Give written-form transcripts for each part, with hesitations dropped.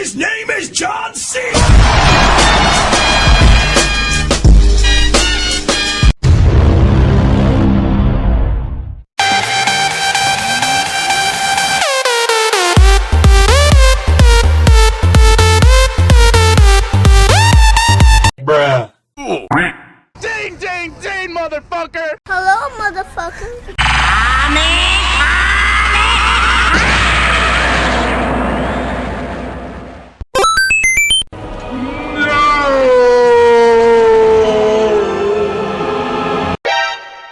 His name is John C. Bruh. Ding, ding, ding, motherfucker! Hello, motherfucker.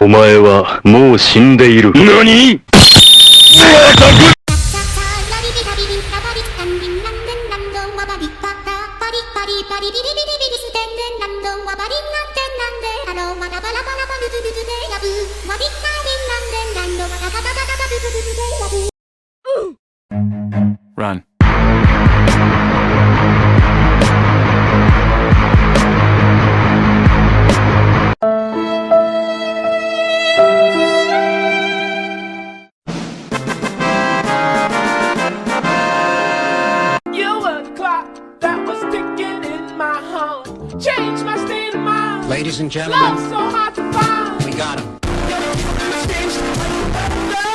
お前はもう死んでいる。何？Run. You were the clock that was ticking in my home. Changed my state of mind. Ladies and gentlemen, Love so hard to find. we got him. Changed my